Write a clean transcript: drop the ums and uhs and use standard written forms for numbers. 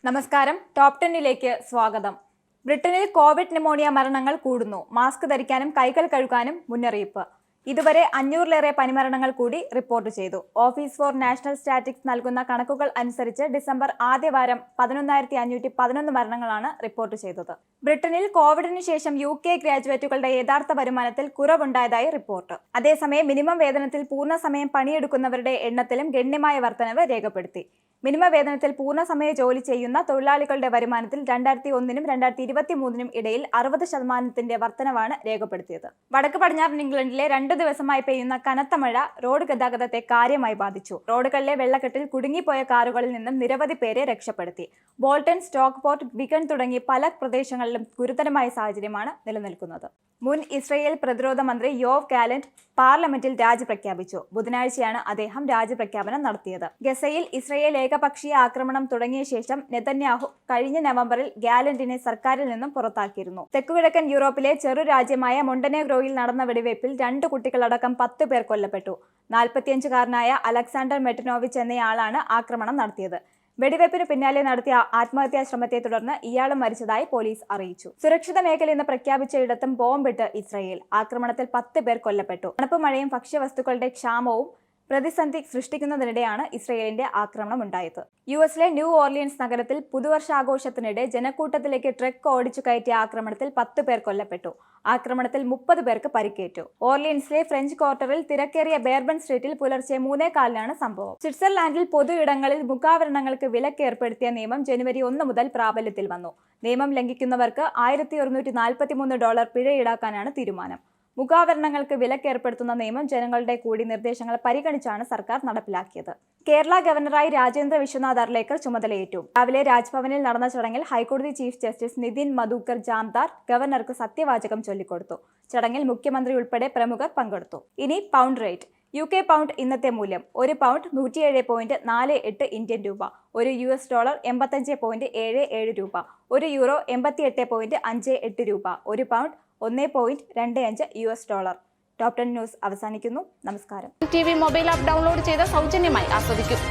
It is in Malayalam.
നമസ്കാരം, ടോപ്പ് 10ലേക്ക് സ്വാഗതം. ബ്രിട്ടനിൽ കോവിഡ് ന്യൂമോണിയ മരണങ്ങൾ കൂടുന്നു. മാസ്ക് ധരിക്കാനും കൈകൾ കഴുകാനും മുന്നറിയിപ്പ്. ഇതുവരെ 500-ലേറെ പനിമരണങ്ങൾ കൂടി റിപ്പോർട്ട് ചെയ്തു. ഓഫീസ് ഫോർ നാഷണൽ സ്റ്റാറ്റിസ്റ്റിക്സ് നൽകുന്ന കണക്കുകൾ അനുസരിച്ച് ഡിസംബർ ആദ്യവാരം 11,511 മരണങ്ങളാണ് റിപ്പോർട്ട് ചെയ്തത്. ബ്രിട്ടനിൽ കോവിഡിന് ശേഷം UK ഗ്രാജുവേറ്റുകളുടെ യഥാർത്ഥ വരുമാനത്തിൽ കുറവുണ്ടായതായി റിപ്പോർട്ട്. അതേസമയം മിനിമം വേതനത്തിൽ പൂർണ്ണസമയം പണിയെടുക്കുന്നവരുടെ എണ്ണത്തിലും ഗണ്യമായ വർധനവ് രേഖപ്പെടുത്തി. മിനിമം വേതനത്തിൽ പൂർണ്ണസമയ ജോലി ചെയ്യുന്ന തൊഴിലാളികളുടെ വരുമാനത്തിൽ 2001-നും 2023-നും ഇടയിൽ 60% വർധനവാണ് രേഖപ്പെടുത്തിയത്. വടക്ക് പടിഞ്ഞാറൻ ഇംഗ്ലണ്ടിലെ 2 ദിവസമായി പെയ്യുന്ന കനത്ത മഴ റോഡ് ഗതാഗതത്തെ കാര്യമായി ബാധിച്ചു. റോഡുകളിലെ വെള്ളക്കെട്ടിൽ കുടുങ്ങിപ്പോയ കാറുകളിൽ നിന്നും നിരവധി പേരെ രക്ഷപ്പെടുത്തി. ബോൾട്ടൺ, സ്റ്റോക്ക്പോർട്ട്, വിഗൺ തുടങ്ങി പല പ്രദേശങ്ങളിലും ഗുരുതരമായ സാഹചര്യമാണ് നിലനിൽക്കുന്നത്. മുൻ ഇസ്രയേൽ പ്രതിരോധ മന്ത്രി യോവ് ഗാലന്റ് പാർലമെന്റിൽ രാജി പ്രഖ്യാപിച്ചു. ബുധനാഴ്ചയാണ് അദ്ദേഹം രാജിപ്രഖ്യാപനം നടത്തിയത്. ഗസയിൽ ഇസ്രയേൽ ഏകപക്ഷീയ ആക്രമണം തുടങ്ങിയ ശേഷം നെതന്യാഹു കഴിഞ്ഞ നവംബറിൽ ഗാലന്റിനെ സർക്കാരിൽ നിന്നും പുറത്താക്കിയിരുന്നു. തെക്കുകിഴക്കൻ യൂറോപ്പിലെ ചെറു രാജ്യമായ മൊണ്ടനെഗ്രോയിൽ നടന്ന വെടിവയ്പിൽ 2 കുട്ടികളടക്കം 10 പേർ കൊല്ലപ്പെട്ടു. 45-കാരനായ അലക്സാണ്ടർ മെറ്റനോവിച്ച് എന്നയാളാണ് ആക്രമണം നടത്തിയത്. വെടിവയ്പ്പിന് പിന്നാലെ നടത്തിയ ആത്മഹത്യാ ശ്രമത്തെ തുടർന്ന് ഇയാളും മരിച്ചതായി പോലീസ് അറിയിച്ചു. സുരക്ഷിത മേഖലയെന്ന് പ്രഖ്യാപിച്ചയിടത്തും ബോംബിട്ട് ഇസ്രയേൽ. ആക്രമണത്തിൽ 10 പേർ കൊല്ലപ്പെട്ടു. തണുപ്പ് മഴയും ഭക്ഷ്യവസ്തുക്കളുടെ ക്ഷാമവും പ്രതിസന്ധി സൃഷ്ടിക്കുന്നതിനിടെയാണ് ഇസ്രയേലിന്റെ ആക്രമണം ഉണ്ടായത്. US-ലെ ന്യൂ ഓർലിയൻസ് നഗരത്തിൽ പുതുവർഷാഘോഷത്തിനിടെ ജനക്കൂട്ടത്തിലേക്ക് ട്രക്ക് ഓടിച്ചു കയറ്റിയ ആക്രമണത്തിൽ 10 പേർ കൊല്ലപ്പെട്ടു. ആക്രമണത്തിൽ 30 പേർക്ക് പരിക്കേറ്റു. ഓർലിയൻസിലെ ഫ്രഞ്ച് ക്വാർട്ടറിൽ തിരക്കേറിയ ബേർബൺ സ്ട്രീറ്റിൽ പുലർച്ചെ 3:15 സംഭവം. സ്വിറ്റ്സർലാൻഡിൽ പൊതു ഇടങ്ങളിൽ മുഖാവരണങ്ങൾക്ക് വിലക്ക് ഏർപ്പെടുത്തിയ നിയമം ജനുവരി 1 മുതൽ പ്രാബല്യത്തിൽ വന്നു. നിയമം ലംഘിക്കുന്നവർക്ക് $1143 പിഴ ഈടാക്കാനാണ് തീരുമാനം. മുഖാവരണങ്ങൾക്ക് വിലക്ക് ഏർപ്പെടുത്തുന്ന നിയമം ജനങ്ങളുടെ കൂടി നിർദ്ദേശങ്ങൾ പരിഗണിച്ചാണ് സർക്കാർ നടപ്പിലാക്കിയത്. കേരള ഗവർണറായി രാജേന്ദ്ര വിശ്വനാഥ് അർലേക്കർ ചുമതലയേറ്റു. രാവിലെ രാജ്ഭവനിൽ നടന്ന ചടങ്ങിൽ ഹൈക്കോടതി ചീഫ് ജസ്റ്റിസ് നിതിൻ മധുക്കർ ജാംദാർ ഗവർണർക്ക് സത്യവാചകം ചൊല്ലിക്കൊടുത്തു. ചടങ്ങിൽ മുഖ്യമന്ത്രി ഉൾപ്പെടെ പ്രമുഖർ പങ്കെടുത്തു. ഇനി പൗണ്ട് റേറ്റ്. UK പൗണ്ട് ഇന്നത്തെ മൂല്യം: ഒരു പൗണ്ട് 107.48 ഇന്ത്യൻ രൂപ, ഒരു US ഡോളർ 85.77 രൂപ, ഒരു യൂറോ 88.58 രൂപ, ഒരു pound 1.25 US dollar. Top 10 news അവസാനിക്കുന്നു. നമസ്കാരം. TV മൊബൈൽ ആപ്പ് ഡൗൺലോഡ് ചെയ്ത് സൗജന്യമായി ആസ്വദിക്കും.